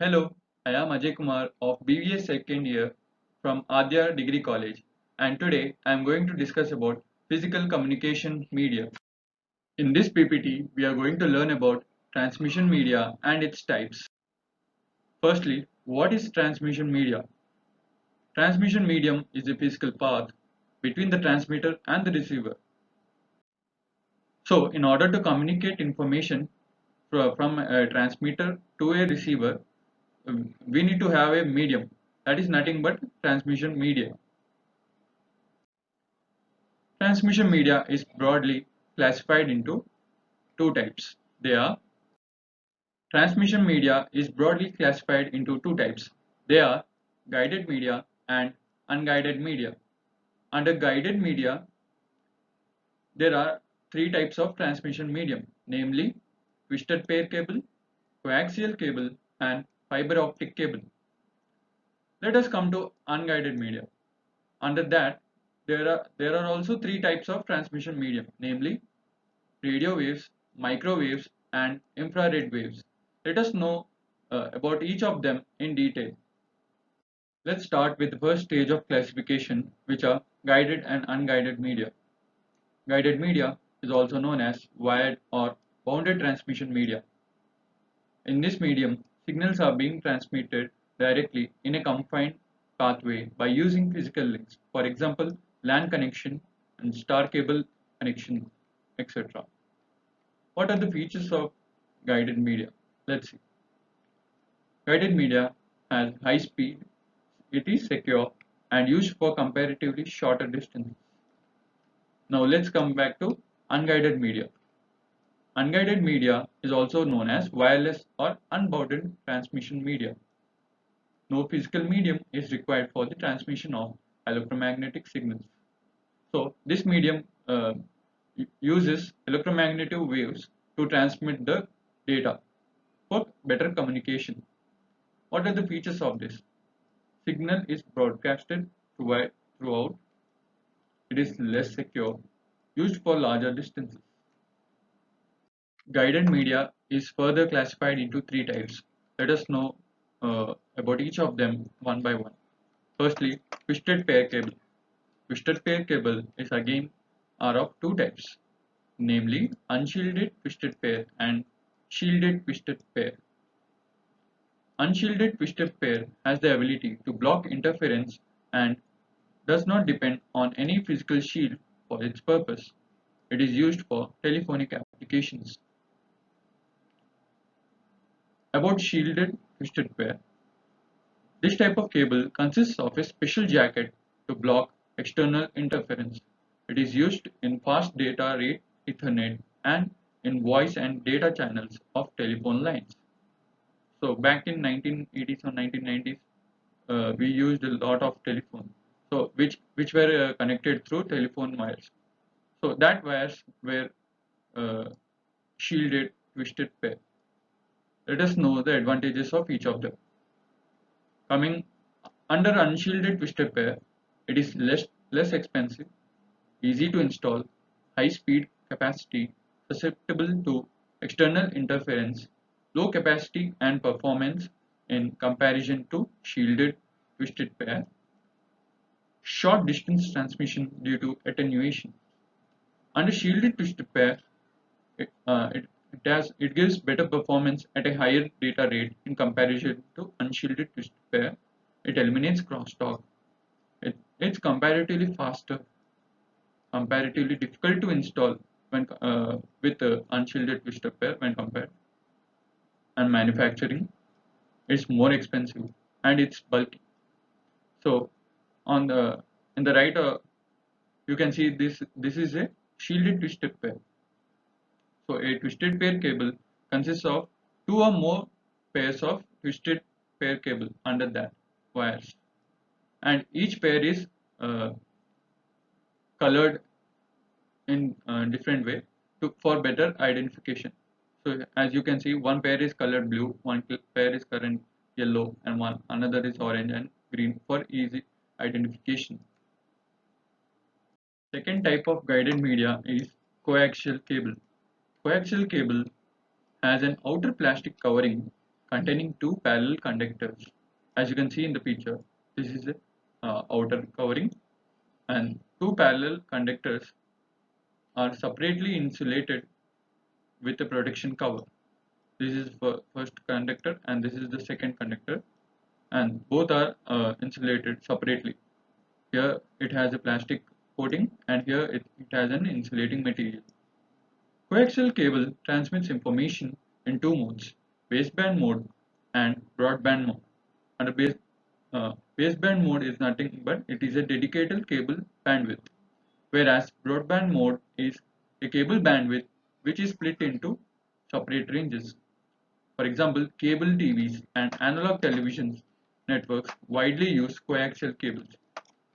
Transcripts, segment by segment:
Hello, I am Ajay Kumar of BVA second year from Adya Degree College, and today I am going to discuss about physical communication media. In this PPT, we are going to learn about transmission media and its types. Firstly, what is transmission media? Transmission medium is a physical path between the transmitter and the receiver. So, in order to communicate information from a transmitter to a receiver, we need to have a medium that is nothing but transmission media. Transmission media is broadly classified into two types. They are Transmission media is broadly classified into two types. They are guided media and unguided media. Under guided media, there are three types of transmission medium, namely twisted pair cable, coaxial cable, and fiber optic cable. Let us come to unguided media. Under that, there are also three types of transmission medium, namely radio waves, microwaves, and infrared waves. Let us know about each of them in detail. Let's start with the first stage of classification, which are guided and unguided media. Guided media is also known as wired or bounded transmission media. In this medium, signals are being transmitted directly in a confined pathway by using physical links, for example, LAN connection and star cable connection, etc. What are the features of guided media? Let's see. Guided media has high speed, it is secure, and used for comparatively shorter distances. Now let's come back to unguided media. Unguided media is also known as wireless or unbounded transmission media. No physical medium is required for the transmission of electromagnetic signals. So this medium uses electromagnetic waves to transmit the data for better communication. What are the features of this? Signal is broadcasted throughout. It is less secure, used for larger distances. Guided media is further classified into three types. Let us know about each of them one by one. Firstly, twisted pair cable. Twisted pair cable is again are of two types, namely unshielded twisted pair and shielded twisted pair. Unshielded twisted pair has the ability to block interference and does not depend on any physical shield for its purpose. It is used for telephonic applications. About shielded twisted pair. This type of cable consists of a special jacket to block external interference. It is used in fast data rate Ethernet and in voice and data channels of telephone lines. So back in 1980s or 1990s, we used a lot of telephone. So which were connected through telephone wires. So that wires were uh, shielded twisted pair. Let us know the advantages of each of them. Coming under unshielded twisted pair, it is less expensive, easy to install, high speed capacity, susceptible to external interference, low capacity and performance in comparison to shielded twisted pair, short distance transmission due to attenuation. Under shielded twisted pair, it gives better performance at a higher data rate in comparison to unshielded twisted pair. It eliminates crosstalk. It's comparatively faster, comparatively difficult to install when with unshielded twisted pair when compared, and manufacturing is more expensive and it's bulky. So on the in the right, you can see this is a shielded twisted pair. So a twisted pair cable consists of two or more pairs of twisted pair cable under that wires, and each pair is uh, colored in different way for better identification. So as you can see, one pair is colored blue, one pair is current yellow, and one another is orange and green for easy identification. Second type of guided media is coaxial cable. Coaxial cable has an outer plastic covering containing two parallel conductors. As you can see in the picture, this is the outer covering, and two parallel conductors are separately insulated with a protection cover. This is for first conductor and this is the second conductor, and both are insulated separately. Here it has a plastic coating and here it has an insulating material. Coaxial cable transmits information in two modes, baseband mode and broadband mode. Under baseband mode is nothing but it is a dedicated cable bandwidth, whereas broadband mode is a cable bandwidth which is split into separate ranges. For example, cable TVs and analog television networks widely use coaxial cables.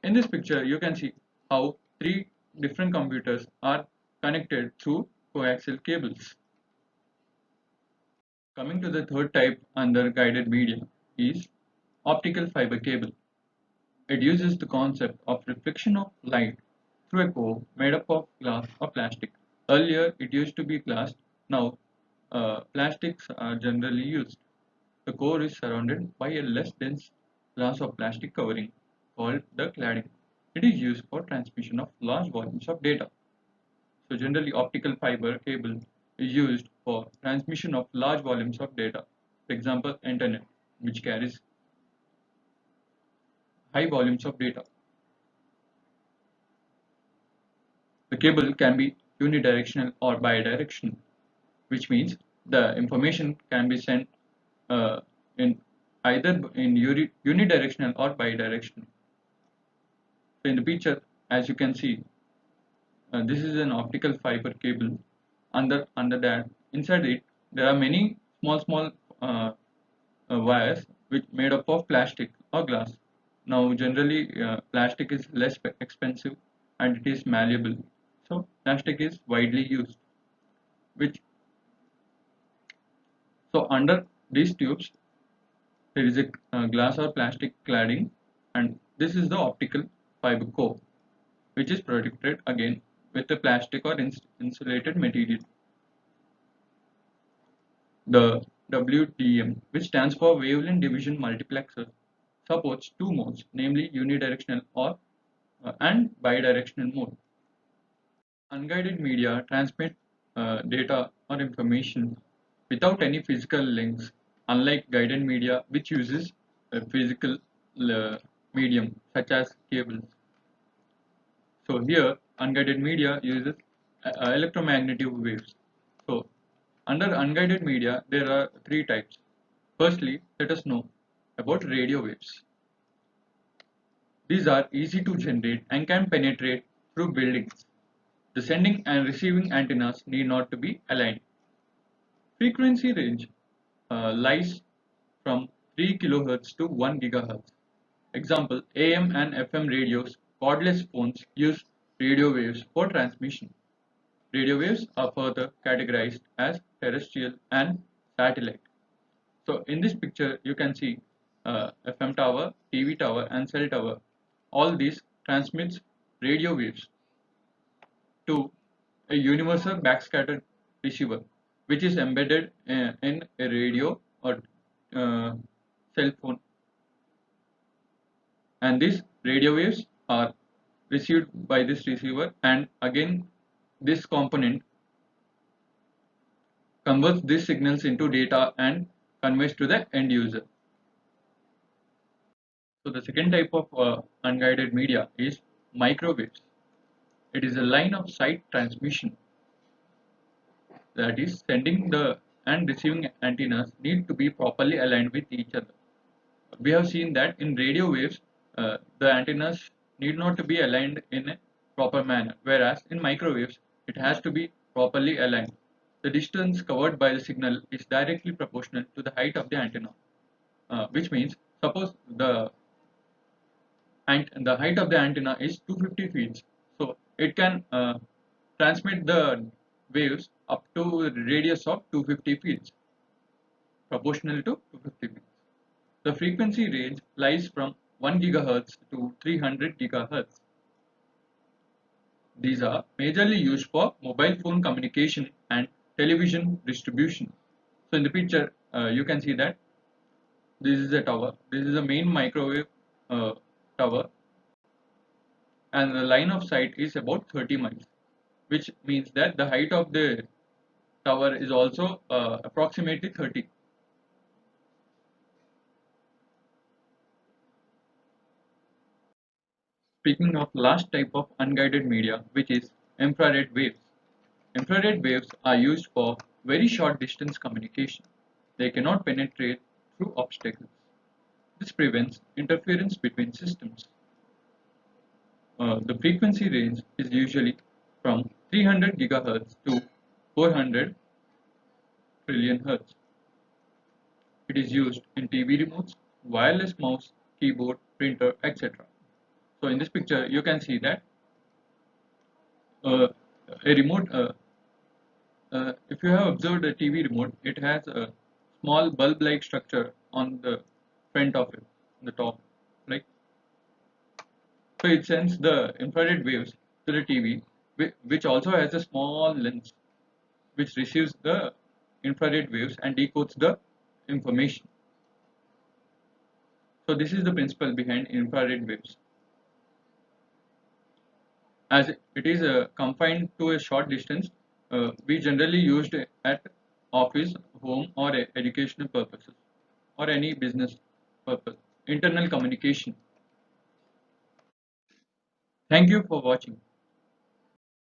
In this picture, you can see how three different computers are connected through coaxial cables. Coming to the third type under guided media is optical fiber cable. It uses the concept of reflection of light through a core made up of glass or plastic. Earlier, it used to be glass. Now, plastics are generally used. The core is surrounded by a less dense glass or plastic covering called the cladding. It is used for transmission of large volumes of data. So generally optical fiber cable is used for transmission of large volumes of data. For example, internet, which carries high volumes of data. The cable can be unidirectional or bidirectional, which means the information can be sent in either in unidirectional or bidirectional. So in the picture, as you can see, this is an optical fiber cable. Under that, inside it, there are many small wires which made up of plastic or glass. Now, generally, plastic is less expensive and it is malleable. So, plastic is widely used. Which so under these tubes, there is a glass or plastic cladding, and this is the optical fiber core, which is protected again with a plastic or insulated material. The WDM, which stands for Wavelength Division Multiplexer, supports two modes, namely unidirectional or and bidirectional mode. Unguided media transmit data or information without any physical links, unlike guided media, which uses a physical medium such as cables. So here, unguided media uses electromagnetic waves. So under unguided media, there are three types. Firstly, let us know about radio waves. These are easy to generate and can penetrate through buildings. The sending and receiving antennas need not to be aligned. Frequency range lies from 3 kHz to 1 GHz. Example, AM and FM radios, cordless phones use radio waves for transmission. Radio waves are further categorized as terrestrial and satellite. So in this picture, you can see FM tower, TV tower and cell tower. All these transmits radio waves to a universal backscatter receiver, which is embedded in a radio or cell phone. And these radio waves are received by this receiver, and again this component converts these signals into data and conveys to the end user. So the second type of unguided media is microwaves. It is a line of sight transmission, that is sending the and receiving antennas need to be properly aligned with each other. We have seen that in radio waves the antennas need not to be aligned in a proper manner, whereas in microwaves it has to be properly aligned. The distance covered by the signal is directly proportional to the height of the antenna, which means suppose the height of the antenna is 250 feet, so it can transmit the waves up to a radius of 250 feet, proportional to 250 feet. The frequency range lies from 1 GHz to 300 GHz. These are majorly used for mobile phone communication and television distribution. So in the picture, you can see that this is a tower. This is a main microwave tower, and the line of sight is about 30 miles, which means that the height of the tower is also approximately 30. Speaking of last type of unguided media, which is infrared waves. Infrared waves are used for very short distance communication. They cannot penetrate through obstacles. This prevents interference between systems. The frequency range is usually from 300 GHz to 400 trillion Hz. It is used in TV remotes, wireless mouse, keyboard, printer, etc. So in this picture, you can see that uh, a remote, if you have observed a TV remote, it has a small bulb-like structure on the front of it, the top, right? So it sends the infrared waves to the TV, which also has a small lens which receives the infrared waves and decodes the information. So this is the principle behind infrared waves. As it is confined to a short distance, we generally used it at office, home, or educational purposes, or any business purpose. Internal communication. Thank you for watching.